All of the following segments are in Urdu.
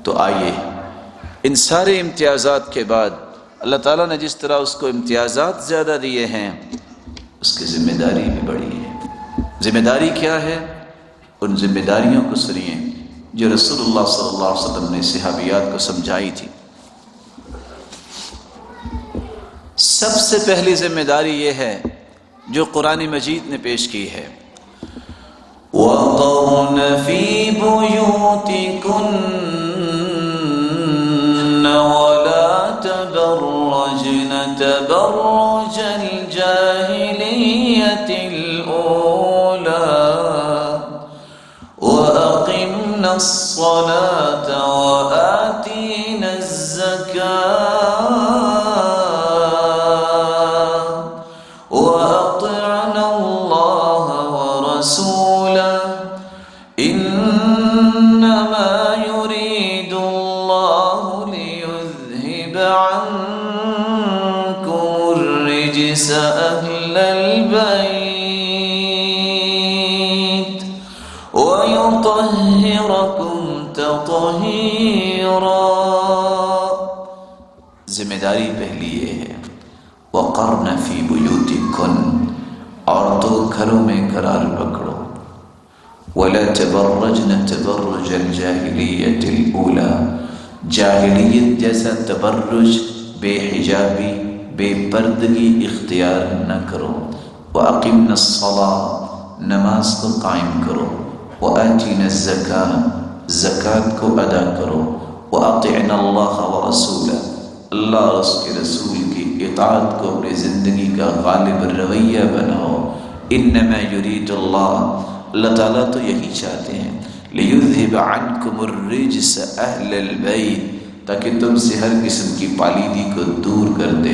تو آئیے ان سارے امتیازات کے بعد اللہ تعالیٰ نے جس طرح اس کو امتیازات زیادہ دیے ہیں، اس کی ذمہ داری بھی بڑی ہے۔ ذمہ داری کیا ہے؟ ان ذمہ داریوں کو سنیے جو رسول اللہ صلی اللہ علیہ وسلم نے صحابیات کو سمجھائی تھی۔ سب سے پہلی ذمہ داری یہ ہے جو قرآن مجید نے پیش کی ہے، وَقَرْنَ فِي بُيُوتِكُنَّ وَلَا تَبَرَّجْنَ تَبَرُّجَ الْجَاهِلِيَّةِ الْأُولَى وَأَقِمْنَ الصَّلَاةَ وَآتِينَ الزَّكَاةَ وَأَطِعْنَ اللَّهَ وَرَسُولَهُ إِنَّمَا يُرِيدُ اللَّهُ لِيُذْهِبَ عَنكُمُ الرِّجْسَ أَهْلَ الْبَيْتِ وَيُطَهِّرَكُمْ تَطْهِيرًا۔ ذمہ داری پہلی یہ ہے، وَقَرْنَ فِي بُيُوتِكُنَّ، عورتوں گھروں میں قرار پکڑو، وَلَا تَبَرَّجْنَ تَبَرُّجَ الْجَاهِلِيَّةِ الْأُولَى، جاہلیت جیسا تبرج، بے حجابی، بے پردگی اختیار نہ کرو، وَأَقِمْنَ الصَّلَاةَ، نماز کو قائم کرو، وَآتِينَ الزَّكَاةَ، زکوٰۃ کو ادا کرو، وَأَطِعْنَ اللَّهَ وَرَسُولَهُ، اللہ اور اس کے رسول کی اطاعت کو اپنی زندگی کا غالب رویہ بناؤ۔ انما یرید اللہ، اللہ تعالیٰ تو یہی چاہتے ہیں، لیذہب عنکم الرجس اہل البیت، تاکہ تم سے ہر قسم کی پالیدی کو دور کر دے،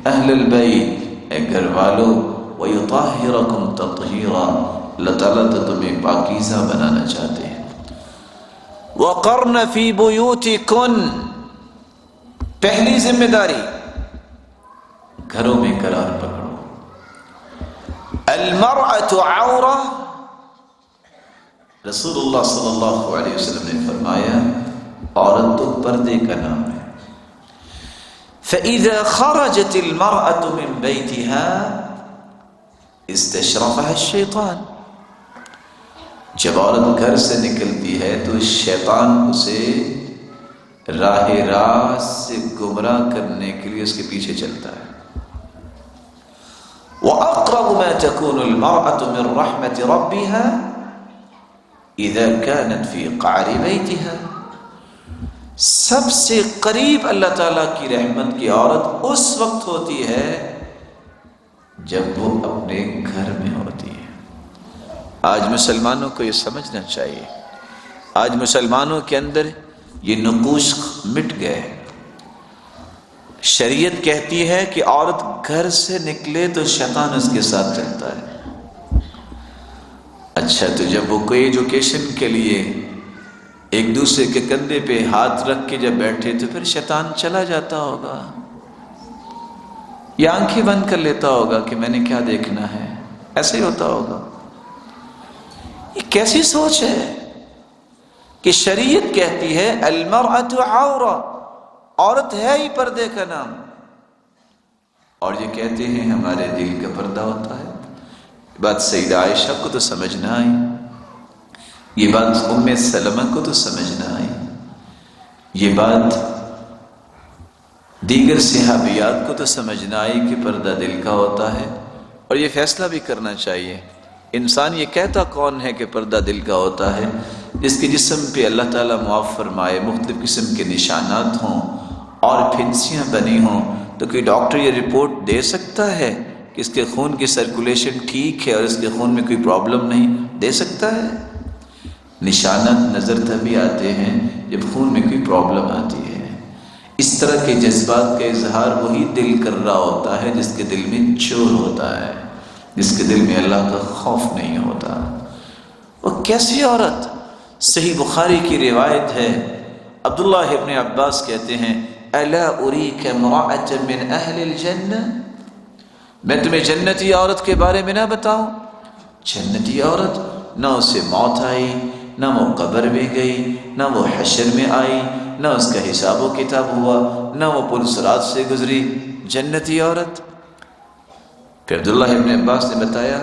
اہل البیت اے گھر والو، ویطہرکم تطہیرا، اللہ تعالیٰ تو تمہیں پاکیزہ بنانا چاہتے ہیں۔ وقرن فی بیوتکن، پہلی ذمہ داری گھروں میں قرار پکڑو۔ المرأة عورہ، رسول اللہ صلی اللہ علیہ وسلم نے فرمایا عورت تو پردے کا نام ہے۔ فإذا خرجت المرأة من بيتها استشرفها الشیطان، جب عورت گھر سے نکلتی ہے تو شیطان اسے راہ راست سے گمراہ کرنے کے لیے اس کے پیچھے چلتا ہے۔ وَأَقْرَبُ مَا تَكُونُ الْمَرْأَةُ مِنْ رَحْمَةِ رَبِّهَا إِذَا كَانَتْ فِي قَعْرِ بَيْتِهَا، سب سے قریب اللہ تعالیٰ کی رحمت کی عورت اس وقت ہوتی ہے جب وہ اپنے گھر میں ہوتی ہے۔ آج مسلمانوں کو یہ سمجھنا چاہیے، آج مسلمانوں کے اندر یہ نقوش مٹ گئے۔ شریعت کہتی ہے کہ عورت گھر سے نکلے تو شیطان اس کے ساتھ چلتا ہے۔ اچھا، تو جب وہ کوئی ایجوکیشن کے لیے ایک دوسرے کے کندھے پہ ہاتھ رکھ کے جب بیٹھے تو پھر شیطان چلا جاتا ہوگا یا آنکھیں بند کر لیتا ہوگا کہ میں نے کیا دیکھنا ہے، ایسے ہی ہوتا ہوگا۔ یہ کیسی سوچ ہے کہ شریعت کہتی ہے المرأة عورہ، عورت ہے ہی پردے کا نام، اور یہ کہتے ہیں ہمارے دل کا پردہ ہوتا ہے۔ بات سیدہ عائشہ کو تو سمجھ نہ آئی، یہ بات ام سلمہ کو تو سمجھ نہ آئی، یہ بات دیگر صحابیات کو تو سمجھ نہ آئی کہ پردہ دل کا ہوتا ہے۔ اور یہ فیصلہ بھی کرنا چاہیے، انسان یہ کہتا کون ہے کہ پردہ دل کا ہوتا ہے؟ جس کے جسم پہ اللہ تعالیٰ معاف فرمائے مختلف قسم کے نشانات ہوں اور پھنسیاں بنی ہوں، تو کوئی ڈاکٹر یہ رپورٹ دے سکتا ہے کہ اس کے خون کی سرکولیشن ٹھیک ہے اور اس کے خون میں کوئی پرابلم نہیں؟ دے سکتا ہے؟ نشانات نظر تبھی آتے ہیں جب خون میں کوئی پرابلم آتی ہے۔ اس طرح کے جذبات کا اظہار وہی دل کر رہا ہوتا ہے جس کے دل میں چور ہوتا ہے، جس کے دل میں اللہ کا خوف نہیں ہوتا۔ وہ کیسی عورت؟ صحیح بخاری کی روایت ہے، عبداللہ ابن عباس کہتے ہیں الا اریک امرأة من اہل الجنہ، میں تمہیں جنتی عورت کے بارے میں نہ بتاؤں؟ جنتی عورت، نہ اسے موت آئی، نہ وہ قبر میں گئی، نہ وہ حشر میں آئی، نہ اس کا حساب و کتاب ہوا، نہ وہ پل صراط سے گزری، جنتی عورت۔ پھر عبداللہ ابن عباس نے بتایا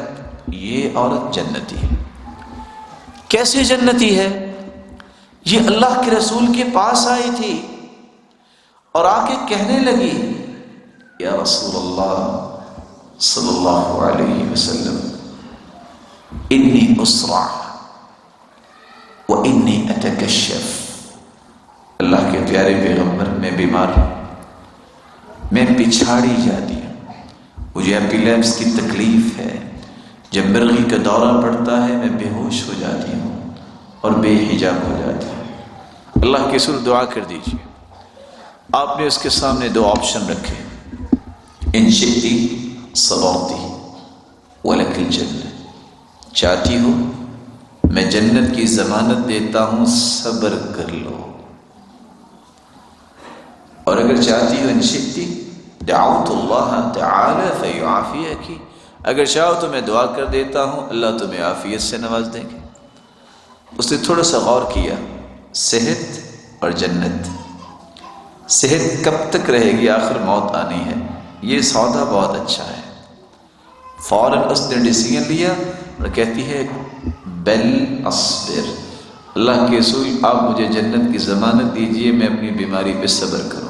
یہ عورت جنتی ہے۔ کیسے جنتی ہے؟ یہ اللہ کے رسول کے پاس آئی تھی اور آ کے کہنے لگی یا رسول اللہ صلی اللہ علیہ وسلم انی اسرع وانی اتکشف، اللہ کے پیارے پیغمبر میں بیمار ہوں، میں پچھاڑی جاتی ہوں، مجھے ایپیلیپس کی تکلیف ہے، جب مرغی کا دورہ پڑتا ہے میں بے ہوش ہو جاتی ہوں اور بے حجاب ہو جاتی ہوں۔ اللہ کے رسول دعا کر دیجیے۔ آپ نے اس کے سامنے دو آپشن رکھے، ان شئتی صبرتی ولک الجنہ، چاہتی ہو میں جنت کی ضمانت دیتا ہوں، صبر کر لو، اور اگر چاہتی ہو ان شئتی دعوت اللہ تعالی فیعافیک، اگر چاہو تو میں دعا کر دیتا ہوں اللہ تمہیں عافیت سے نواز دیں گے۔ اس نے تھوڑا سا غور کیا، صحت اور جنت، صحت کب تک رہے گی، آخر موت آنی ہے، یہ سودا بہت اچھا ہے۔ فوراً اس نے ڈیسیژن لیا اور کہتی ہے بل اصبر، اللہ کے رسول آپ مجھے جنت کی ضمانت دیجئے، میں اپنی بیماری پہ صبر کروں۔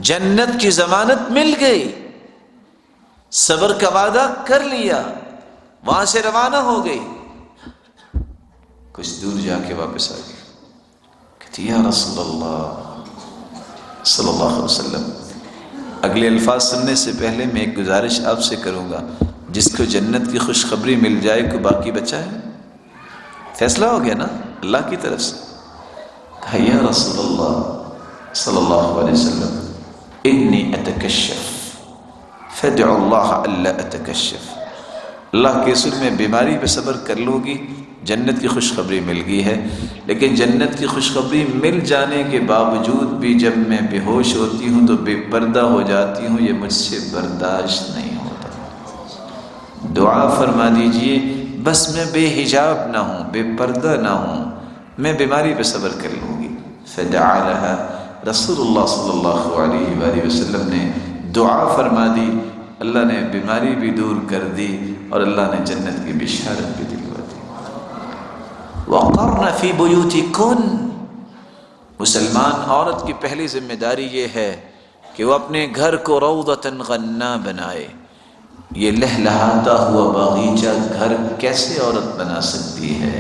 جنت کی ضمانت مل گئی، صبر کا وعدہ کر لیا، وہاں سے روانہ ہو گئی، کچھ دور جا کے واپس آ گئی، کہتی یا رسول اللہ صلی اللہ علیہ وسلم، اگلے الفاظ سننے سے پہلے میں ایک گزارش آپ سے کروں گا، جس کو جنت کی خوشخبری مل جائے کو باقی بچا ہے، فیصلہ ہو گیا نا اللہ کی طرف سے۔ کہا یا رسول اللہ صلی اللہ علیہ وسلم انی اتکشف فادعوا اللہ الا اتکشف، اللہ کے رسول میں بیماری پہ صبر کر لو گی، جنت کی خوشخبری مل گئی ہے، لیکن جنت کی خوشخبری مل جانے کے باوجود بھی جب میں بے ہوش ہوتی ہوں تو بے پردہ ہو جاتی ہوں، یہ مجھ سے برداشت نہیں ہوتا، دعا فرما دیجئے بس میں بے حجاب نہ ہوں، بے پردہ نہ ہوں، میں بیماری پہ صبر کر لوں گی۔ فدعا لها، رسول اللہ صلی اللہ علیہ وآلہ وسلم نے دعا فرما دی، اللہ نے بیماری بھی دور کر دی اور اللہ نے جنت کی بشارت بھی دلوا دی۔ وَقَرْنَ فِي بُيُوتِكُنَّ، مسلمان عورت کی پہلی ذمہ داری یہ ہے کہ وہ اپنے گھر کو روضۃ غنّا بنائے۔ یہ لہلہاتا ہوا باغیچہ گھر کیسے عورت بنا سکتی ہے؟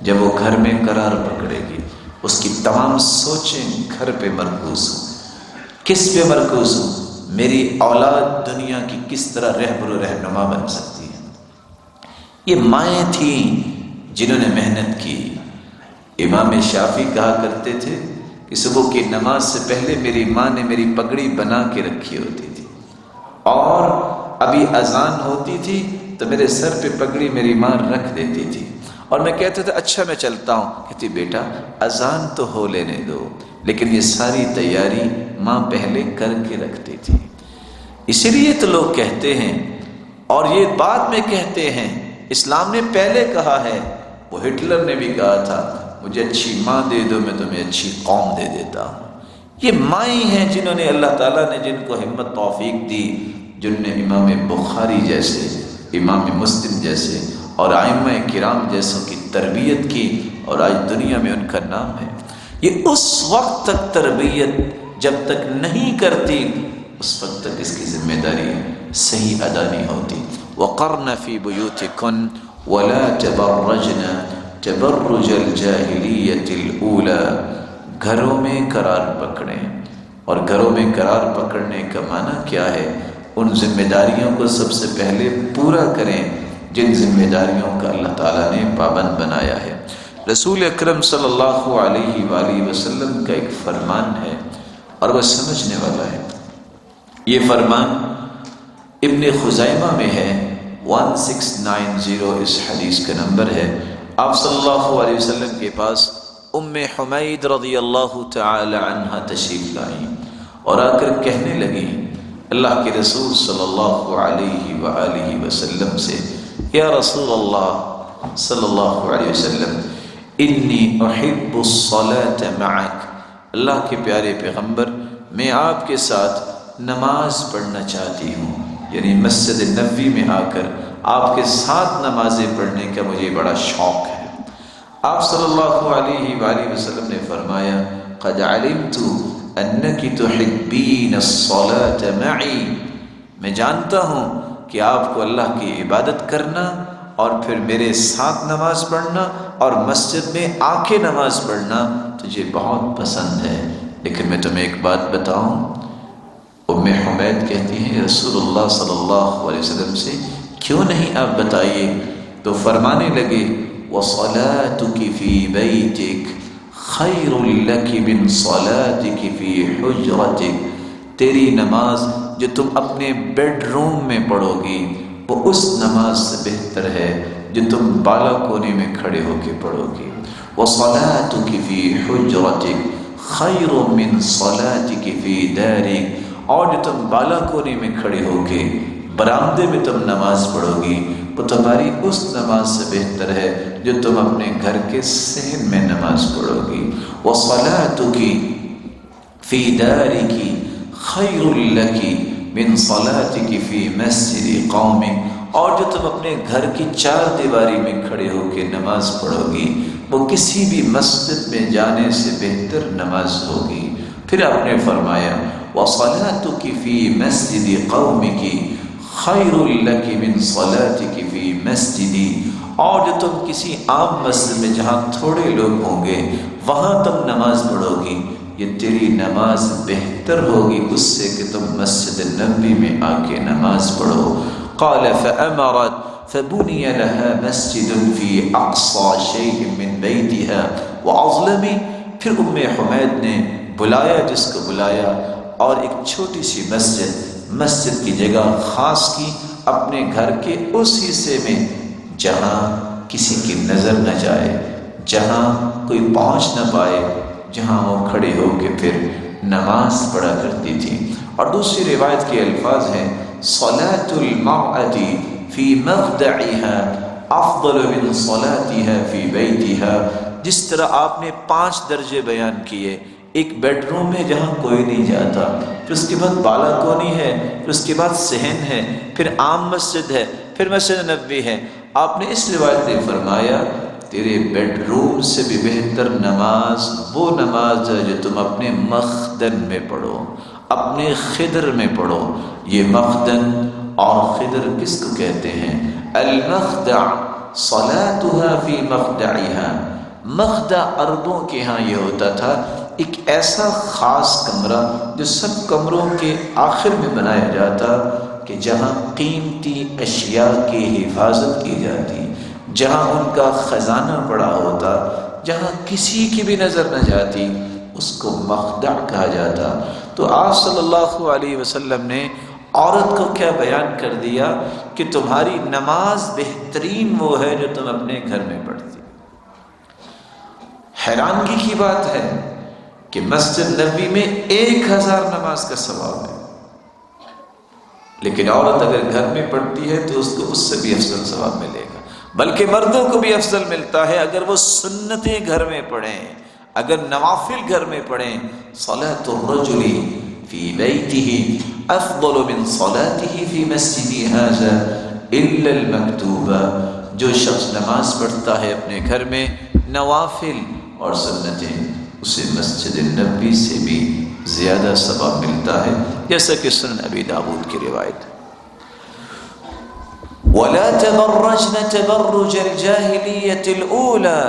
جب وہ گھر میں قرار پکڑے گی، اس کی تمام سوچیں گھر پہ مرکوز ہوں۔ کس پہ مرکوز ہوں؟ میری اولاد دنیا کی کس طرح رہبر و رہنما بن سکتی ہے۔ یہ مائیں تھیں جنہوں نے محنت کی۔ امام شافعی کہا کرتے تھے کہ صبح کی نماز سے پہلے میری ماں نے میری پگڑی بنا کے رکھی ہوتی تھی، اور ابھی اذان ہوتی تھی تو میرے سر پہ پگڑی میری ماں رکھ دیتی تھی، اور میں کہتا تھا اچھا میں چلتا ہوں، کہتی بیٹا اذان تو ہو لینے دو، لیکن یہ ساری تیاری ماں پہلے کر کے رکھتی تھی۔ اسی لیے تو لوگ کہتے ہیں، اور یہ بعد میں کہتے ہیں، اسلام نے پہلے کہا ہے، وہ ہٹلر نے بھی کہا تھا مجھے اچھی ماں دے دو میں تمہیں اچھی قوم دے دیتا ہوں۔ یہ مائیں ہیں جنہوں نے اللہ تعالیٰ نے جن کو ہمت توفیق دی، جن نے امام بخاری جیسے، امام مسلم جیسے اور ائمہ کرام جیسوں کی تربیت کی، اور آج دنیا میں ان کا نام ہے۔ یہ اس وقت تک تربیت جب تک نہیں کرتی، اس وقت تک اس کی ذمہ داری صحیح ادا نہیں ہوتی۔ وَقَرْنَ فِي بُيُوتِكُنَّ وَلَا تَبَرَّجْنَ تَبَرُّجَ الْجَاهِلِيَّةِ الْأُولَى، گھروں میں قرار پکڑیں، اور گھروں میں قرار پکڑنے کا معنی کیا ہے؟ ان ذمہ داریوں کو سب سے پہلے پورا کریں جن ذمہ داریوں کا اللہ تعالیٰ نے پابند بنایا ہے۔ رسول اکرم صلی اللہ علیہ وآلہ وسلم کا ایک فرمان ہے اور وہ سمجھنے والا ہے۔ یہ فرمان ابن خزیمہ میں ہے، 1690 اس حدیث کا نمبر ہے۔ آپ صلی اللہ علیہ وسلم کے پاس ام حمید رضی اللہ تعالی عنہ تشریف لائیں اور آ کر کہنے لگی اللہ کے رسول صلی اللہ علیہ وآلہ وسلم سے، یا رسول اللہ صلی اللہ علیہ وسلم انی احب الصلاۃ معک، اللہ کے پیارے پیغمبر میں آپ کے ساتھ نماز پڑھنا چاہتی ہوں، یعنی مسجد نبوی میں آ کر آپ کے ساتھ نمازیں پڑھنے کا مجھے بڑا شوق ہے۔ آپ صلی اللہ علیہ وآلہ وسلم نے فرمایا قد علمت انک تحبین الصلاۃ معی، میں جانتا ہوں کہ آپ کو اللہ کی عبادت کرنا اور پھر میرے ساتھ نماز پڑھنا اور مسجد میں آ کے نماز پڑھنا تجھے بہت پسند ہے۔ لیکن میں تمہیں ایک بات بتاؤں، ام حمید کہتی ہیں رسول اللہ صلی اللہ علیہ وسلم سے کیوں نہیں آپ بتائیے؟ تو فرمانے لگے وَصَلَاتُكِ فِي بَيْتِكَ خَيْرٌ لَكِ مِنْ صَلَاتِكِ فِي حُجْرَتِكَ، تیری نماز جو تم اپنے بیڈ روم میں پڑھو گی وہ اس نماز سے بہتر ہے جو تم بالا کونے میں کھڑے ہو کے پڑھو گی۔ وَصَلَاتُكِ فِي حُجْرَتِكَ خَيْرٌ مِنْ صَلَاتِكِ فِي دَارِكَ، اور جو تم بالا کونے میں کھڑے ہو کے برآمدے میں تم نماز پڑھو گی وہ تمہاری اس نماز سے بہتر ہے جو تم اپنے گھر کے صحن میں نماز پڑھو گی۔ وَصَلَاتُكِ فِي دَارِكِ خَيْرٌ لَكِ مِنْ صَلَاتِكِ فِي مَسْجِدِ قَوْمٍ، اور جو تم اپنے گھر کی چار دیواری میں کھڑے ہو کے نماز پڑھو گی وہ کسی بھی مسجد میں جانے سے بہتر نماز ہوگی۔ پھر آپ نے فرمایا وَصَلَاتُكِ فِي مَسْجِدِ قَوْمِكِ خَيْرٌ لَكِ مِنْ صَلَاتِكِ فِي مَسْجِدِ، اور جو تم کسی عام مسجد میں جہاں تھوڑے لوگ ہوں گے وہاں تم نماز پڑھو گی یہ تیری نماز بہتر ہوگی اس سے کہ تم مسجد نبوی میں آ کے نماز پڑھو۔ قال فأمرت فبني لها مسجد في أقصى شيء من بيتها وأظلم، پھر ام حمید نے بلایا جس کو بلایا اور ایک چھوٹی سی مسجد کی جگہ خاص کی اپنے گھر کے اس حصے میں جہاں کسی کی نظر نہ جائے، جہاں کوئی پہنچ نہ پائے، جہاں وہ کھڑے ہو کے پھر نماز پڑھا کرتی تھی۔ اور دوسری روایت کے الفاظ ہیں صلاۃ المرأة فی مخدعها افضل من صلاتها فی بیتها، جس طرح آپ نے 5 درجے بیان کیے، ایک بیڈ روم ہے جہاں کوئی نہیں جاتا، پھر اس کے بعد بالا کونی ہے، پھر اس کے بعد صحن ہے، پھر عام مسجد ہے، پھر مسجد نبوی ہے۔ آپ نے اس روایت میں فرمایا تیرے بیڈ روم سے بھی بہتر نماز وہ نماز ہے جو تم اپنے مخدن میں پڑھو، اپنے خدر میں پڑھو۔ یہ مخدن اور خدر کس کو کہتے ہیں؟ المخدع صلاتها فی مخدعها، مخدع عربوں کے ہاں یہ ہوتا تھا ایک ایسا خاص کمرہ جو سب کمروں کے آخر میں بنایا جاتا کہ جہاں قیمتی اشیاء کی حفاظت کی جاتی، جہاں ان کا خزانہ پڑا ہوتا، جہاں کسی کی بھی نظر نہ جاتی، اس کو مخدع کہا جاتا۔ تو آپ صلی اللہ علیہ وسلم نے عورت کو کیا بیان کر دیا کہ تمہاری نماز بہترین وہ ہے جو تم اپنے گھر میں پڑھتی۔ حیرانگی کی بات ہے کہ مسجد نبوی میں 1000 نماز کا ثواب ہے، لیکن عورت اگر گھر میں پڑھتی ہے تو اس کو اس سے بھی افضل ثواب ملے گا، بلکہ مردوں کو بھی افضل ملتا ہے اگر وہ سنتیں گھر میں پڑھیں، اگر نوافل گھر میں پڑھیں۔ صلاۃ الرجل فی بیتہ افضل من صلاتہ فی مسجدہ ھذا الا المکتوبہ، جو شخص نماز پڑھتا ہے اپنے گھر میں نوافل اور سنتیں، اسے مسجد نبوی سے بھی زیادہ ثواب ملتا ہے، جیسا کہ سنن ابی داؤد کی روایت۔ وَلَا تَبَرَّجْنَ تَبَرُّجَ الْجَاهِلِيَّةِ الْأُولَى،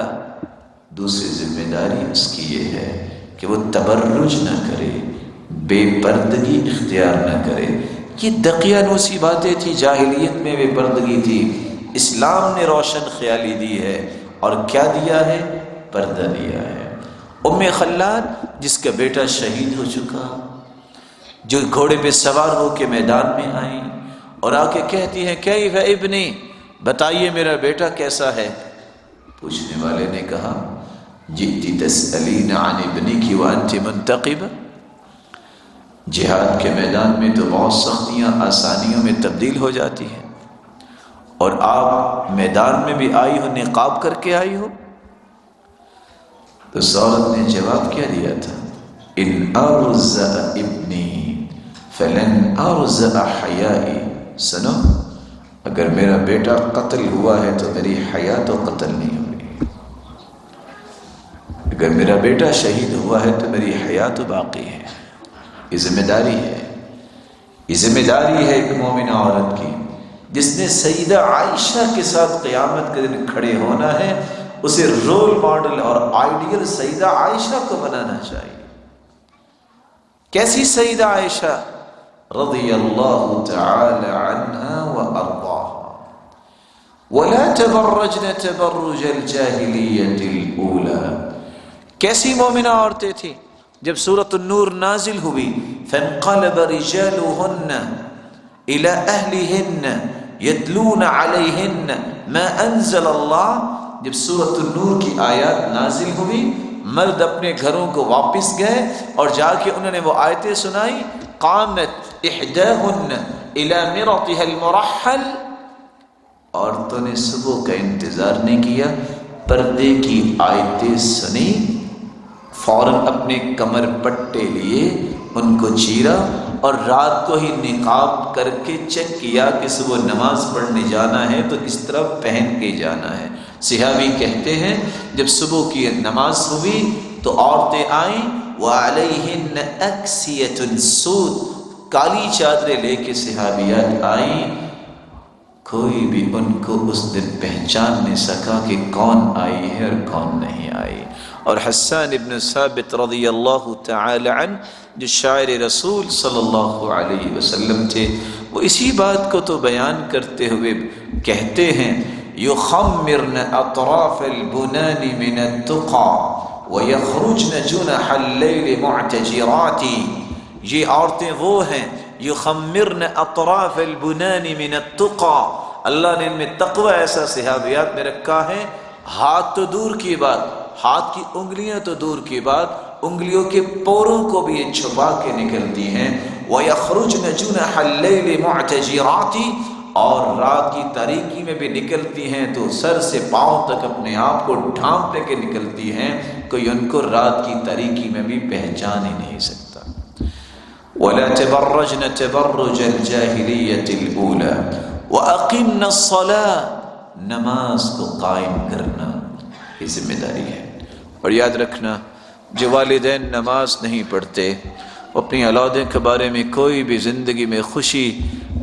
دوسری ذمہ داری اس کی یہ ہے کہ وہ تبرج نہ کرے، بے پردگی اختیار نہ کرے۔ یہ دقیانوسی باتیں تھی، جاہلیت میں بے پردگی تھی، اسلام نے روشن خیالی دی ہے اور کیا دیا ہے؟ پردہ دیا ہے۔ ام خلاد جس کا بیٹا شہید ہو چکا، جو گھوڑے پہ سوار ہو کے میدان میں آئیں اور آ کے کہتی ہیں کیف ابنی، بتائیے میرا بیٹا کیسا ہے؟ پوچھنے والے نے کہا جئتی تسألین عن ابنک وانت منتقبہ، جہاد کے میدان میں تو بہت سختیاں آسانیوں میں تبدیل ہو جاتی ہیں، اور آپ میدان میں بھی آئی ہو نقاب کر کے آئی ہو؟ تو اس عورت نے جواب کیا دیا تھا؟ ان ارزع ابنی فلن ارزع حیائی. سنو، اگر میرا بیٹا قتل ہوا ہے تو میری حیا تو قتل نہیں ہوئی، اگر میرا بیٹا شہید ہوا ہے تو میری حیا تو باقی ہے. یہ ذمہ داری ہے، یہ ذمہ داری ہے ایک مومنہ عورت کی، جس نے سیدہ عائشہ کے ساتھ قیامت کے دن کھڑے ہونا ہے. اسے رول ماڈل اور آئیڈیل سیدہ عائشہ کو بنانا چاہیے. کیسی سیدہ عائشہ رضی اللہ تعالی عنہا وارضاها؟ ولا تبرجن تبرج الجاہلیۃ الاولى. کیسی مومنہ عورتیں تھیں؟ جب سورۃ النور نازل ہوئی، فانقلب رجالهن الى اهلهن يتلون عليهن ما انزل الله. جب سورۃ النور کی آیات نازل ہوئی، مرد اپنے گھروں کو واپس گئے اور جا کے انہوں نے وہ آیتیں سنائی. قامت احداهن الى مرطها المرحل. عورتوں نے صبح کا انتظار نہیں کیا، پردے کی آیتیں سنی، فوراً اپنے کمر پٹے لیے ان کو چیرا اور رات کو ہی نقاب کر کے چیک کیا کہ صبح نماز پڑھنے جانا ہے تو اس طرح پہن کے جانا ہے. صحابی کہتے ہیں جب صبح کی نماز ہوئی تو عورتیں آئیں، وَعَلَيْهِنَّ أَكْسِيَةٌ سُودٌ. کالی چادریں لے کے صحابیات آئیں. کوئی بھی ان کو اس دن پہچان نہیں سکا کہ کون آئی ہے اور کون نہیں آئی. اور حسان ابن ثابت رضی اللہ تعالی عنہ جو شاعر رسول صلی اللہ علیہ وسلم تھے، وہ اسی بات کو تو بیان کرتے ہوئے کہتے ہیں، یخمرن اطراف البنان من التقى ویخرجن جنح اللیل معتجرات. یہ عورتیں وہ ہیں یخمرن اطراف البنان من التقى. اللہ نے ان میں تقوی ایسا صحابیات میں رکھا ہے، ہاتھ تو دور کی بات، ہاتھ کی انگلیاں تو دور کی بات، انگلیوں کے پوروں کو بھی یہ چھپا کے نکلتی ہیں. وَيَخْرُجْنَ جُنَحَ اللَّيْلِ مُعْتَجِرَاتِ. اور رات کی تاریکی میں بھی نکلتی ہیں تو سر سے پاؤں تک اپنے آپ کو ڈھانپ لے کے نکلتی ہیں، کوئی ان کو رات کی تاریکی میں بھی پہچان ہی نہیں سکتا. وَلَا تَبَرَّجْنَ تَبَرُّجَ الْجَاهِلِيَّةِ الْأُولَى وَأَقِمْنَ الصَّلَاةَ. نماز کو قائم کرنا یہ ذمہ داری ہے. اور یاد رکھنا، جو والدین نماز نہیں پڑھتے اپنی اولادیں کے بارے میں کوئی بھی زندگی میں خوشی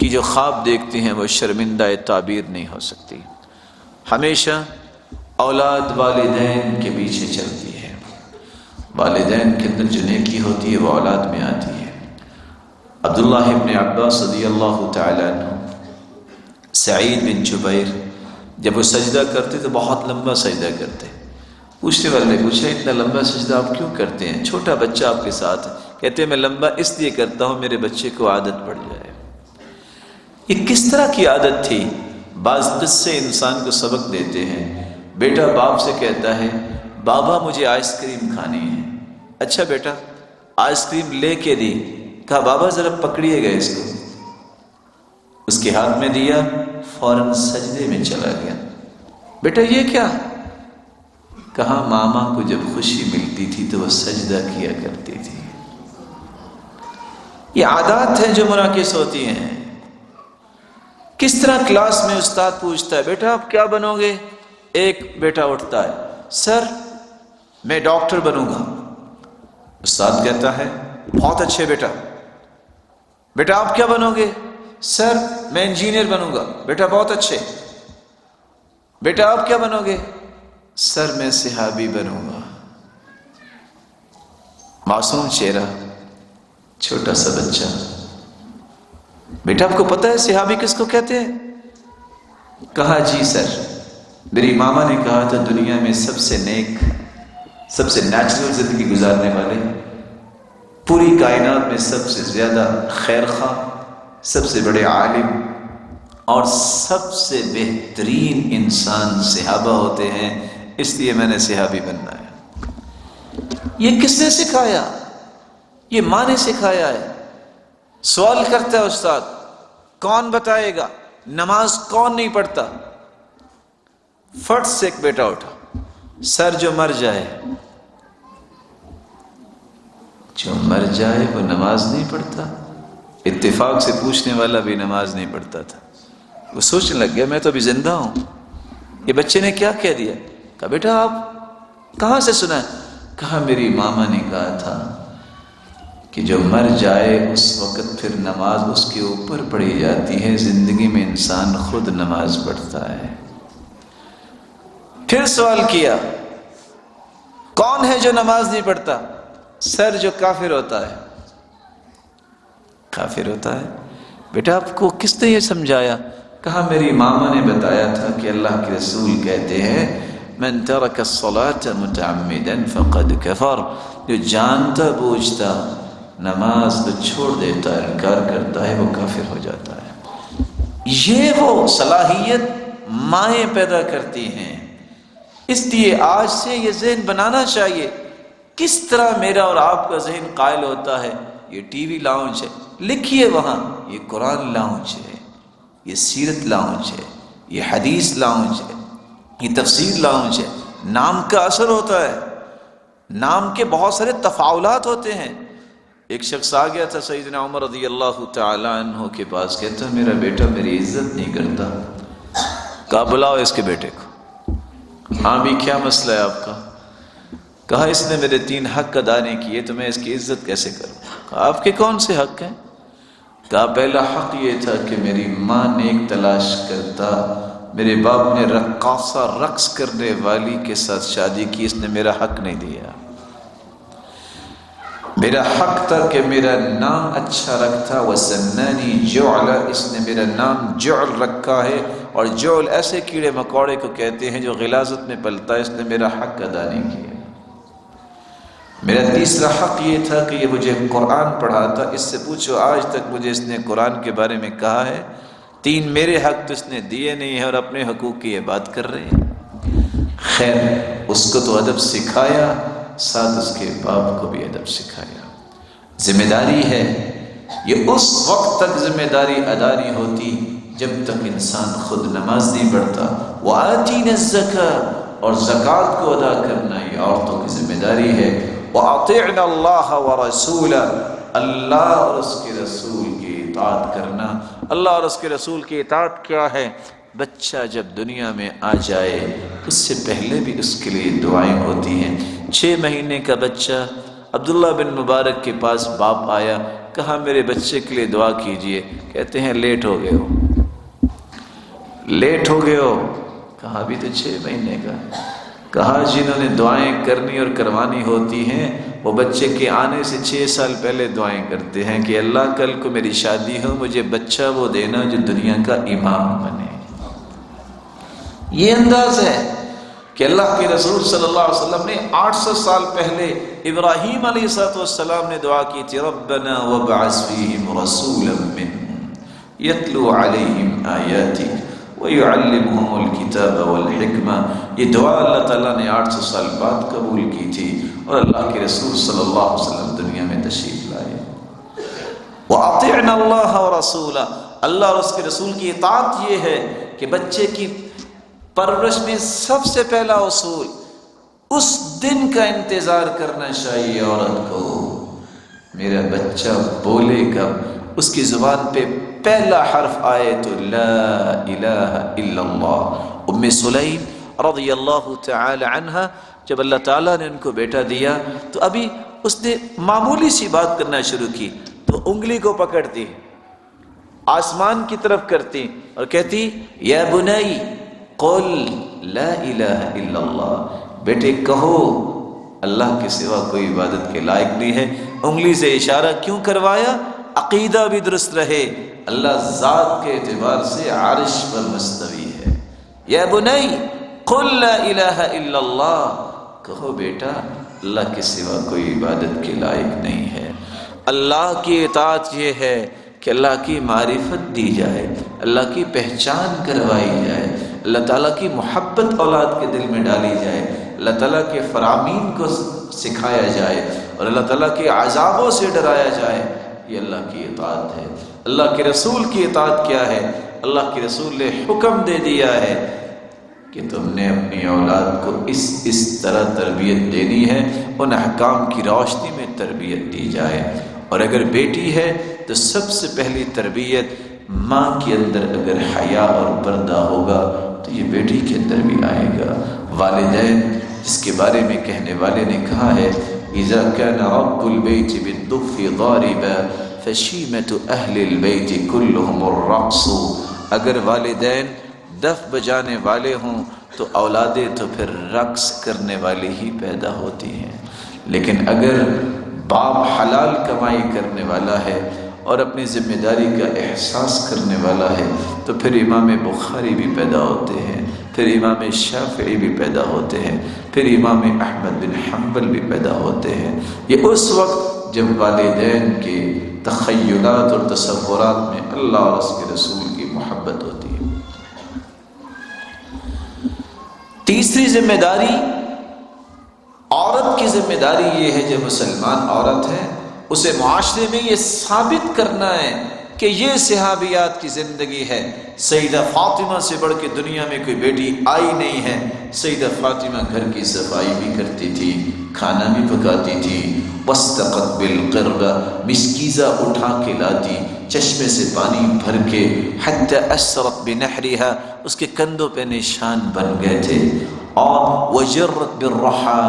کی جو خواب دیکھتے ہیں وہ شرمندہ تعبیر نہیں ہو سکتی. ہمیشہ اولاد والدین کے پیچھے چلتی ہے، والدین کے اندر جو نیکی ہوتی ہے وہ اولاد میں آتی ہے. عبداللہ ابن عباس رضی اللہ تعالی عنہ، سعید بن جبیر جب وہ سجدہ کرتے تو بہت لمبا سجدہ کرتے. پوچھنے والے نے پوچھا اتنا لمبا سجدہ آپ کیوں کرتے ہیں؟ چھوٹا بچہ آپ کے ساتھ ہے. کہتے ہیں میں لمبا اس لیے کرتا ہوں میرے بچے کو عادت پڑ جائے. یہ کس طرح کی عادت تھی؟ بعض قصے انسان کو سبق دیتے ہیں. بیٹا باپ سے کہتا ہے بابا مجھے آئس کریم کھانی ہے. اچھا بیٹا، آئس کریم لے کے دی. کہا بابا ذرا پکڑیے گا اس کو. اس کے ہاتھ میں دیا، فوراً سجدے میں چلا گیا. بیٹا یہ کیا؟ کہا ماما کو جب خوشی ملتی تھی تو وہ سجدہ کیا کرتی تھی. یہ عادات ہیں جو منعکس ہوتی ہیں. کس طرح کلاس میں استاد پوچھتا ہے بیٹا آپ کیا بنو گے؟ ایک بیٹا اٹھتا ہے سر میں ڈاکٹر بنوں گا. استاد کہتا ہے بہت اچھے بیٹا. بیٹا آپ کیا بنو گے؟ سر میں انجینئر بنوں گا. بیٹا بہت اچھے. بیٹا آپ کیا بنو گے؟ سر میں صحابی بنوں گا. معصوم چہرہ، چھوٹا سا بچہ. بیٹا آپ کو پتہ ہے صحابی کس کو کہتے ہیں؟ کہا جی سر، میری ماما نے کہا تھا دنیا میں سب سے نیک، سب سے نیچرل زندگی گزارنے والے، پوری کائنات میں سب سے زیادہ خیر خواہ، سب سے بڑے عالم اور سب سے بہترین انسان صحابہ ہوتے ہیں، اس لیے میں نے صحابی بننا ہے. یہ کس نے سکھایا؟ یہ ماں نے سکھایا ہے. سوال کرتا ہے استاد کون بتائے گا؟ نماز کون نہیں پڑھتا؟ فٹ سے ایک بیٹا اٹھا، سر جو مر جائے، جو مر جائے وہ نماز نہیں پڑھتا۔ اتفاق سے پوچھنے والا بھی نماز نہیں پڑھتا تھا۔ وہ سوچنے لگ گیا میں تو ابھی زندہ ہوں، یہ بچے نے کیا کہہ دیا؟ کہا بیٹا آپ کہاں سے سنا؟ کہا میری ماما نے کہا تھا کہ جو مر جائے اس وقت پھر نماز اس کے اوپر پڑھی جاتی ہے، زندگی میں انسان خود نماز پڑھتا ہے۔ پھر سوال کیا کون ہے جو نماز نہیں پڑھتا؟ سر جو کافر ہوتا ہے، کافر ہوتا ہے۔ بیٹا آپ کو کس نے یہ سمجھایا؟ کہا میری ماما نے بتایا تھا کہ اللہ کے رسول کہتے ہیں من ترک الصلاة متعمدا فقد کفر، جو جانتا بوجھتا نماز تو چھوڑ دیتا ہے، انکار کرتا ہے، وہ کافر ہو جاتا ہے۔ یہ وہ صلاحیت مائیں پیدا کرتی ہیں۔ اس لیے آج سے یہ ذہن بنانا چاہیے، کس طرح میرا اور آپ کا ذہن قائل ہوتا ہے یہ ٹی وی لاؤنج ہے، لکھیے وہاں یہ قرآن لاؤنج ہے، یہ سیرت لاؤنج ہے، یہ حدیث لاؤنج ہے، یہ تفسیر لاؤنج ہے۔ نام کا اثر ہوتا ہے، نام کے بہت سارے تفاعلات ہوتے ہیں۔ ایک شخص آ گیا تھا سیدنا عمر رضی اللہ تعالی عنہ کے پاس، کہتا میرا بیٹا میری عزت نہیں کرتا۔ کہا بلاؤ اس کے بیٹے کو۔ ہاں بھی کیا مسئلہ ہے آپ کا؟ کہا اس نے میرے 3 حق ادا نہیں کیے تو میں اس کی عزت کیسے کروں؟ کہا آپ کے کون سے حق ہیں؟ کہا پہلا حق یہ تھا کہ میری ماں نیک تلاش کرتا، میرے باپ نے رقاصہ رقص کرنے والی کے ساتھ شادی کی، اس نے میرا حق نہیں دیا۔ میرا حق تھا کہ میرا نام اچھا رکھتا، وَسَمَّانِي جُعْلَ، اس نے میرا نام جعل رکھا ہے، اور جعل ایسے کیڑے مکوڑے کو کہتے ہیں جو غلاظت میں پلتا ہے، اس نے میرا حق ادا نہیں کیا۔ میرا تیسرا حق یہ تھا کہ یہ مجھے قرآن پڑھاتا، اس سے پوچھو آج تک مجھے اس نے قرآن کے بارے میں کہا ہے؟ 3 میرے حق تو اس نے دیے نہیں ہیں، اور اپنے حقوق کی یہ بات کر رہے ہیں۔ خیر اس کو تو ادب سکھایا، ساتھ اس کے باپ کو بھی ادب سکھایا۔ ذمہ داری ہے، یہ اس وقت تک ذمہ داری ادا نہیں ہوتی جب تک انسان خود نماز نہیں پڑھتا۔ وَآتِينَا الزَّكَاةَ، اور زکوٰۃ کو ادا کرنا یہ عورتوں کی ذمہ داری ہے۔ وَأَطِعْنَا اللَّهَ وَرَسُولَهُ، اللہ اور اس کے رسول کی اطاعت کرنا۔ اللہ اور اس کے رسول کی اطاعت کیا ہے؟ بچہ جب دنیا میں آ جائے اس سے پہلے بھی اس کے لیے دعائیں ہوتی ہیں۔ 6 مہینے کا بچہ عبداللہ بن مبارک کے پاس باپ آیا، کہا میرے بچے کے لیے دعا کیجئے۔ کہتے ہیں لیٹ ہو گئے ہو، لیٹ ہو گئے ہو۔ کہا ابھی تو 6 مہینے کا۔ کہا جنہوں نے دعائیں کرنی اور کروانی ہوتی ہیں وہ بچے کے آنے سے 6 سال پہلے دعائیں کرتے ہیں کہ اللہ کل کو میری شادی ہو، مجھے بچہ وہ دینا جو دنیا کا امام بنے۔ یہ انداز ہے کہ اللہ کے رسول صلی اللہ علیہ وسلم نے 800 سال پہلے ابراہیم علیہ السلام نے دعا کی تھی، ربنا وابعث فیہم رسولا منہم یتلو علیہم آیاتک وَيُعَلِّمُهُمُ الْكِتَابَ وَالْحِكْمَةَ۔ یہ دعا اللہ تعالیٰ نے 800 سال بعد قبول کی تھی، اور اللہ کے رسول صلی اللہ علیہ وسلم دنیا میں تشریف لائے۔ وَأَطِعْنَا اللَّهَ وَرَسُولَهُ، اللہ اور اس کے رسول کی اطاعت یہ ہے کہ بچے کی پرورش میں سب سے پہلا اصول اس دن کا انتظار کرنا چاہیے عورت کو۔ میرا بچہ بولے گا، اس کی زبان پہ پہلا حرف آئے تو لا الہ الا اللہ۔ ام سلیم رضی اللہ تعالی عنہ جب اللہ تعالیٰ نے ان کو بیٹا دیا تو ابھی اس نے معمولی سی بات کرنا شروع کی تو انگلی کو پکڑتی، آسمان کی طرف کرتی اور کہتی یا بنی قل لا الہ الا اللہ، بیٹے کہو اللہ کے سوا کوئی عبادت کے لائق نہیں ہے۔ انگلی سے اشارہ کیوں کروایا؟ عقیدہ بھی درست رہے، اللہ ذات کے اعتبار سے عرش پر مستوی ہے۔ یا بنی قل لا الہ الا اللہ، کہو بیٹا اللہ کے سوا کوئی عبادت کے لائق نہیں ہے۔ اللہ کی اطاعت یہ ہے کہ اللہ کی معرفت دی جائے، اللہ کی پہچان کروائی جائے، اللہ تعالیٰ کی محبت اولاد کے دل میں ڈالی جائے، اللہ تعالیٰ کے فرامین کو سکھایا جائے اور اللہ تعالیٰ کے عذابوں سے ڈرایا جائے۔ یہ اللہ کی اطاعت ہے۔ اللہ کے رسول کی اطاعت کیا ہے؟ اللہ کے رسول نے حکم دے دیا ہے کہ کہ تم نے اپنی اولاد کو اس طرح تربیت دینی ہے، ان احکام کی روشنی میں تربیت دی جائے۔ اور اگر بیٹی ہے تو سب سے پہلی تربیت ماں کے اندر اگر حیا اور پردہ ہوگا تو یہ بیٹی کے اندر بھی آئے گا۔ والدین جس کے بارے میں کہنے والے نے کہا ہے اذا كان رب البيت بالدف ضاربا فشيمة اهل البيت كلهم الرقص، اگر والدین دف بجانے والے ہوں تو اولادیں تو پھر رقص کرنے والی ہی پیدا ہوتی ہیں۔ لیکن اگر باپ حلال کمائی کرنے والا ہے اور اپنی ذمہ داری کا احساس کرنے والا ہے تو پھر امام بخاری بھی پیدا ہوتے ہیں، پھر امام شافعی بھی پیدا ہوتے ہیں، پھر امام احمد بن حنبل بھی پیدا ہوتے ہیں۔ یہ اس وقت جب والدین کے تخیلات اور تصورات میں اللہ اور اس کے رسول کی محبت ہوتی ہے۔ تیسری ذمہ داری، عورت کی ذمہ داری یہ ہے جو مسلمان عورت ہے اسے معاشرے میں یہ ثابت کرنا ہے کہ یہ صحابیات کی زندگی ہے۔ سیدہ فاطمہ سے بڑھ کے دنیا میں کوئی بیٹی آئی نہیں ہے۔ سیدہ فاطمہ گھر کی صفائی بھی کرتی تھی، کھانا بھی پکاتی تھی، واستقت بالقربہ، مسکیزہ اٹھا کے لاتی، چشمے سے پانی بھر کے، حتی اسرت بنحرها، اس کے کندھوں پہ نشان بن گئے تھے، اور وجرت بالرحا،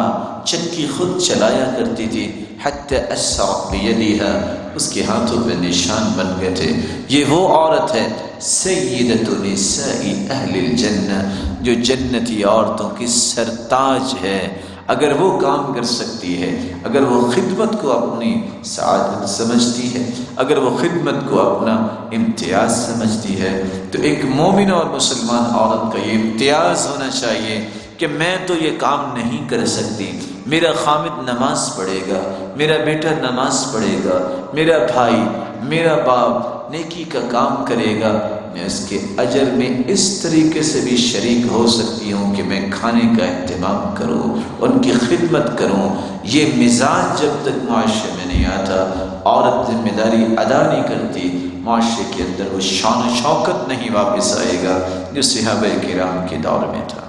چکی خود چلایا کرتی تھی، حتی اسرت بیدها، اس کے ہاتھوں پہ نشان بن گئے تھے۔ یہ وہ عورت ہے سیدۃ نساء اہل الجنہ، جو جنتی عورتوں کی سرتاج ہے۔ اگر وہ کام کر سکتی ہے، اگر وہ خدمت کو اپنی سعادت سمجھتی ہے، اگر وہ خدمت کو اپنا امتیاز سمجھتی ہے، تو ایک مومنہ اور مسلمان عورت کا یہ امتیاز ہونا چاہیے کہ میں تو یہ کام نہیں کر سکتی، میرا خامد نماز پڑھے گا، میرا بیٹا نماز پڑھے گا، میرا بھائی، میرا باپ نیکی کا کام کرے گا، میں اس کے اجر میں اس طریقے سے بھی شریک ہو سکتی ہوں کہ میں کھانے کا اہتمام کروں، ان کی خدمت کروں۔ یہ مزاج جب تک معاشرے میں نہیں آتا، عورت ذمہ داری ادا نہیں کرتی، معاشرے کے اندر وہ شان و شوکت نہیں واپس آئے گا جو صحابہ کرام کے دور میں تھا۔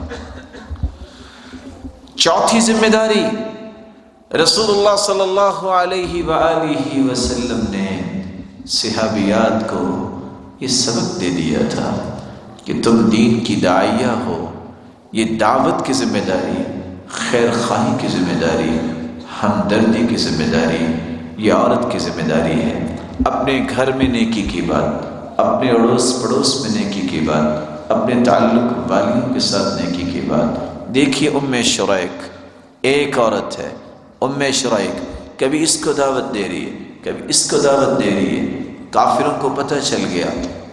چوتھی ذمہ داری، رسول اللہ صلی اللہ علیہ وآلہ وسلم نے صحابیات کو یہ سبق دے دیا تھا کہ تم دین کی داعیہ ہو، یہ دعوت کی ذمہ داری، خیر خواہی کی ذمہ داری، ہمدردی کی ذمہ داری یہ عورت کی ذمہ داری ہے۔ اپنے گھر میں نیکی کی بات، اپنے اڑوس پڑوس میں نیکی کی بات، اپنے تعلق والیوں کے ساتھ نیکی کی بات۔ دیکھیے شریک ایک عورت ہے، شریک کبھی اس کو دعوت دے رہی ہے، کبھی اس کو دعوت دے رہی ہے۔ کافروں کو پتہ چل گیا،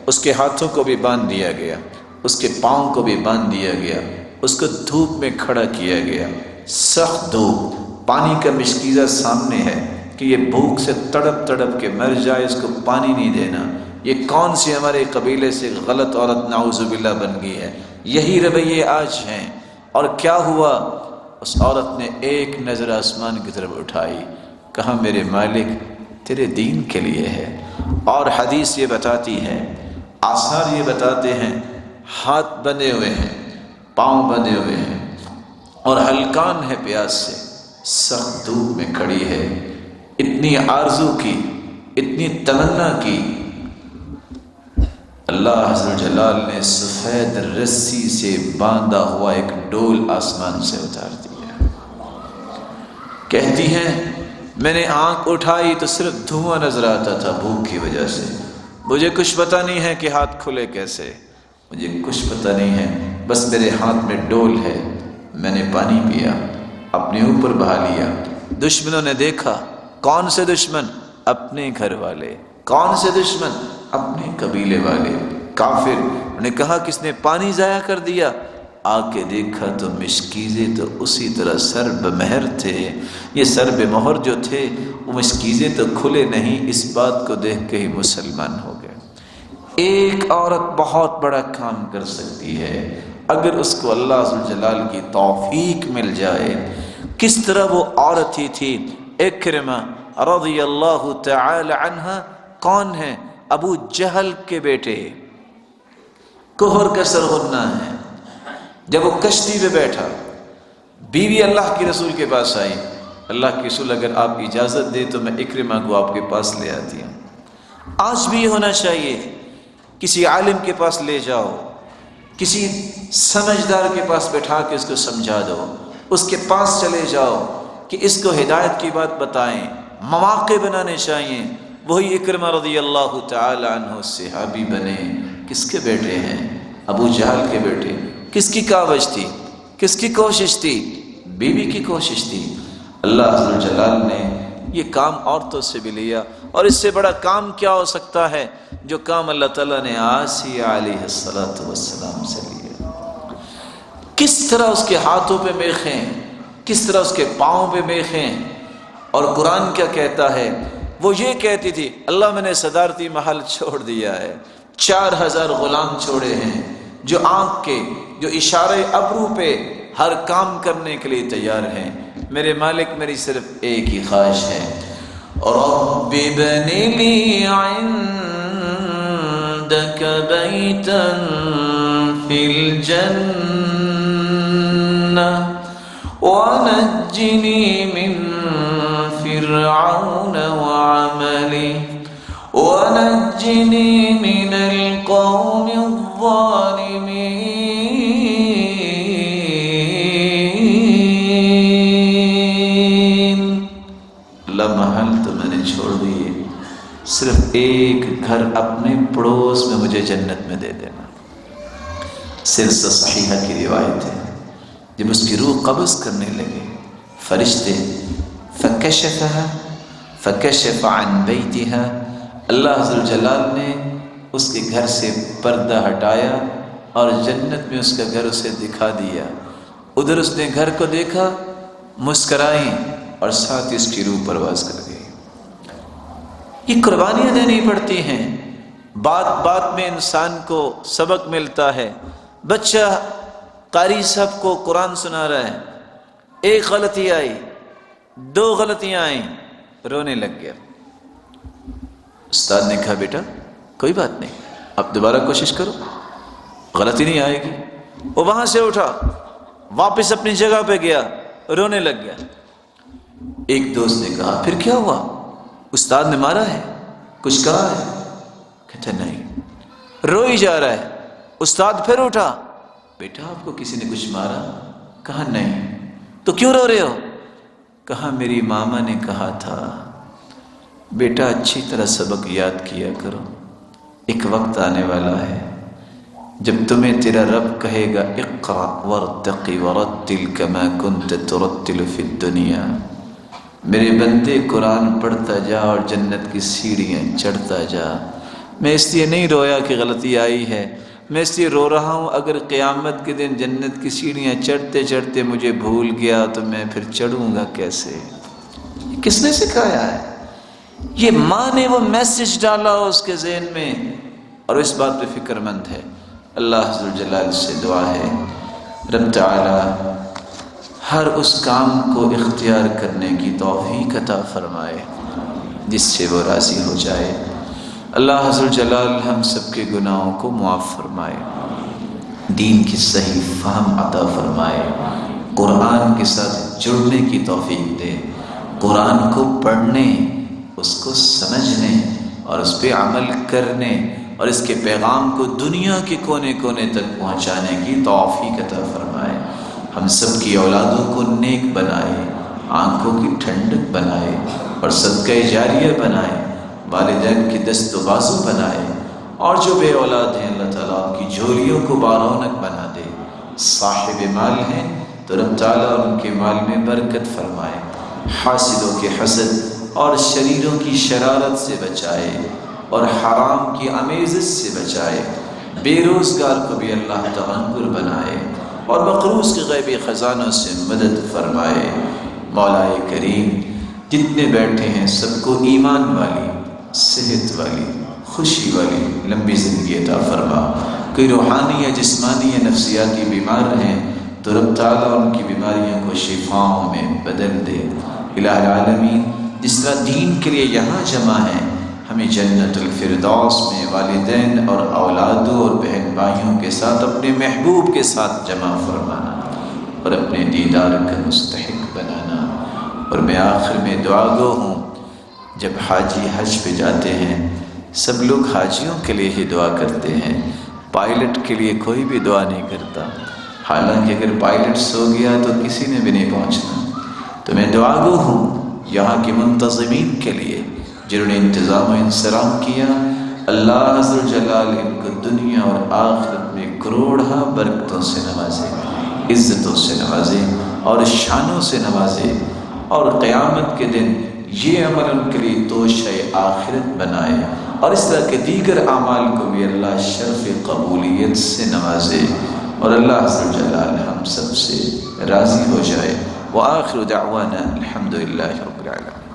اس کے ہاتھوں کو بھی باندھ دیا گیا، اس کے پاؤں کو بھی باندھ دیا گیا، اس کو دھوپ میں کھڑا کیا گیا، سخت دھوپ، پانی کا مشکیزہ سامنے ہے کہ یہ بھوک سے تڑپ تڑپ کے مر جائے، اس کو پانی نہیں دینا۔ یہ کون سی ہمارے قبیلے سے غلط عورت نعوذ باللہ بن گئی ہے؟ یہی رویے آج ہیں۔ اور کیا ہوا؟ اس عورت نے ایک نظر آسمان کی طرف اٹھائی، کہا میرے مالک تیرے دین کے لیے ہے۔ اور حدیث یہ بتاتی ہے، آثار یہ بتاتے ہیں، ہاتھ بندھے ہوئے ہیں، پاؤں بندھے ہوئے ہیں، اور ہلکان ہے پیاس سے، سخت دھوپ میں کھڑی ہے، اتنی آرزو کی، اتنی تمنا کی، اللہ عز و جلال نے سفید رسی سے باندھا ہوا ایک ڈول آسمان سے اتار دیا۔ کہتی ہیں میں نے آنکھ اٹھائی تو صرف دھواں نظر آتا تھا بھوک کی وجہ سے، مجھے کچھ پتہ نہیں ہے کہ ہاتھ کھلے کیسے، مجھے کچھ پتہ نہیں ہے، بس میرے ہاتھ میں ڈول ہے، میں نے پانی پیا، اپنے اوپر بہا لیا۔ دشمنوں نے دیکھا، کون سے دشمن؟ اپنے گھر والے۔ کون سے دشمن؟ اپنے قبیلے والے کافر۔ انہوں نے کہا کس نے پانی ضائع کر دیا؟ آ کے دیکھا تو مشکیزے تو اسی طرح سر بمہر تھے۔ یہ سر بمہر جو تھے وہ مشکیزے تو کھلے نہیں، اس بات کو دیکھ کے ہی مسلمان ہو گئے۔ ایک عورت بہت بڑا کام کر سکتی ہے اگر اس کو اللہ عز و جلال کی توفیق مل جائے۔ کس طرح وہ عورت ہی تھی اکرمہ رضی اللہ تعالی عنہ، کون ہے؟ ابو جہل کے بیٹے، کہر کا سرغنہ ہے، جب وہ کشتی پہ بیٹھا، بیوی اللہ کے رسول کے پاس آئی، اللہ کے رسول اگر آپ اجازت دے تو میں اکرمہ کو آپ کے پاس لے آتی ہوں۔ آج بھی یہ ہونا چاہیے، کسی عالم کے پاس لے جاؤ، کسی سمجھدار کے پاس بٹھا کے اس کو سمجھا دو، اس کے پاس چلے جاؤ کہ اس کو ہدایت کی بات بتائیں، مواقع بنانے چاہیے۔ وہی اکرمہ رضی اللہ تعالی عنہ صحابی بنے، کس کے بیٹے ہیں؟ ابو جہل کے بیٹے۔ کس کی کاوش تھی؟ کس کی کوشش تھی؟ بیوی کی کوشش تھی۔ اللہ عز جلال نے یہ کام عورتوں سے بھی لیا، اور اس سے بڑا کام کیا ہو سکتا ہے جو کام اللہ تعالیٰ نے آسیہ علیہ السلام سے لیا۔ کس طرح اس کے ہاتھوں پہ میخیں، کس طرح اس کے پاؤں پہ میخیں، اور قرآن کیا کہتا ہے؟ وہ یہ کہتی تھی اللہ میں نے صدارتی محل چھوڑ دیا ہے، 4000 غلام چھوڑے ہیں جو آنکھ کے، جو اشارے ابرو پہ ہر کام کرنے کے لیے تیار ہیں۔ میرے مالک میری صرف ایک ہی خواہش ہے، رب ابن لی عندک بیتا فی الجنہ ونجنی من فرعون وعملی ونجنی من القوم الظالمین۔ اللہ محل تو میں نے چھوڑ دیے، صرف ایک گھر اپنے پڑوس میں مجھے جنت میں دے دینا۔ سلسلہ صحیحہ کی روایت ہے، جب اس کی روح قبض کرنے لگے فرشتے، فکشف عن بیتها، اللہ عز جلال نے اس کے گھر سے پردہ ہٹایا اور جنت میں اس کا گھر اسے دکھا دیا۔ ادھر اس نے گھر کو دیکھا، مسکرائیں، اور ساتھ اس کی روح پرواز کر گئی۔ یہ قربانیاں دینی پڑتی ہیں، بات بات میں انسان کو سبق ملتا ہے۔ بچہ قاری صاحب کو قرآن سنا رہا ہے، ایک غلطی آئی، 2 غلطیاں آئیں، رونے لگ گیا۔ استاد نے کہا بیٹا کوئی بات نہیں، اب دوبارہ کوشش کرو، غلطی نہیں آئے گی۔ وہ وہاں سے اٹھا، واپس اپنی جگہ پہ گیا، رونے لگ گیا۔ ایک دوست نے کہا پھر کیا ہوا؟ استاد نے مارا ہے؟ کچھ کہا ہے؟ کہتا نہیں، روئی جا رہا ہے۔ استاد پھر اٹھا، بیٹا آپ کو کسی نے کچھ مارا؟ کہا نہیں۔ تو کیوں رو رہے ہو؟ کہا میری ماما نے کہا تھا بیٹا اچھی طرح سبق یاد کیا کرو، ایک وقت آنے والا ہے جب تمہیں تیرا رب کہے گا اقرأ وارتقی ورتل کما کنت ترتل فی الدنیا، میرے بندے قرآن پڑھتا جا اور جنت کی سیڑھیاں چڑھتا جا۔ میں اس لیے نہیں رویا کہ غلطی آئی ہے، میں اس لیے رو رہا ہوں اگر قیامت کے دن جنت کی سیڑھیاں چڑھتے چڑھتے مجھے بھول گیا تو میں پھر چڑھوں گا کیسے؟ یہ کس نے سکھایا ہے؟ یہ ماں نے وہ میسج ڈالا اس کے ذہن میں، اور اس بات پہ فکر مند ہے۔ اللہ عز جلال سے دعا ہے رب تعالی ہر اس کام کو اختیار کرنے کی توفیق عطا فرمائے جس سے وہ راضی ہو جائے۔ اللہ عز جلال ہم سب کے گناہوں کو معاف فرمائے، دین کی صحیح فہم عطا فرمائے، قرآن کے ساتھ جڑنے کی توفیق دے، قرآن کو پڑھنے، اس کو سمجھنے اور اس پہ عمل کرنے اور اس کے پیغام کو دنیا کے کونے کونے تک پہنچانے کی توفیق عطا فرمائے۔ ہم سب کی اولادوں کو نیک بنائے، آنکھوں کی ٹھنڈک بنائے اور صدقہ جاریہ بنائے، والدین کی دست و بازو بنائے، اور جو بے اولاد ہیں اللہ تعالیٰ ان کی جھولیوں کو بارونق بنا دے۔ صاحب مال ہیں تو رب تعالیٰ ان کے مال میں برکت فرمائے، حاسدوں کے حسد اور شریروں کی شرارت سے بچائے اور حرام کی امیزش سے بچائے، بے روزگار کو بھی اللہ تغنگر بنائے اور مقروض کے غیبی خزانوں سے مدد فرمائے۔ مولا کریم جتنے بیٹھے ہیں سب کو ایمان والی، صحت والی، خوشی والی لمبی زندگی عطا فرما۔ کوئی روحانی یا جسمانی یا نفسیاتی بیمار ہیں تو رب تعالیٰ ان کی بیماریوں کو شفاؤں میں بدل دے۔ الہ العالمین جس طرح دین کے لیے یہاں جمع ہیں ہمیں ہمیں جنت الفردوس میں والدین اور اولادوں اور بہن بھائیوں کے ساتھ اپنے محبوب کے ساتھ جمع فرمانا اور اپنے دیدار کا مستحق بنانا۔ اور میں آخر میں دعا گو ہوں، جب حاجی حج پہ جاتے ہیں سب لوگ حاجیوں کے لیے ہی دعا کرتے ہیں، پائلٹ کے لیے کوئی بھی دعا نہیں کرتا، حالانکہ اگر پائلٹ سو گیا تو کسی نے بھی نہیں پہنچنا۔ تو میں دعا گو ہوں یہاں کے منتظمین کے لیے جنہوں نے انتظام و انصرام کیا، اللہ عز و جلال ان کو دنیا اور آخرت میں کروڑہ برکتوں سے نوازے، عزتوں سے نوازے اور شانوں سے نوازے، اور قیامت کے دن یہ عمل ان کے لیے توشہ آخرت بنائے، اور اس طرح کے دیگر اعمال کو بھی اللہ شرف قبولیت سے نوازے، اور اللہ عز و جلال ہم سب سے راضی ہو جائے۔ وآخر دعوانا الحمد للہ رب العالمین۔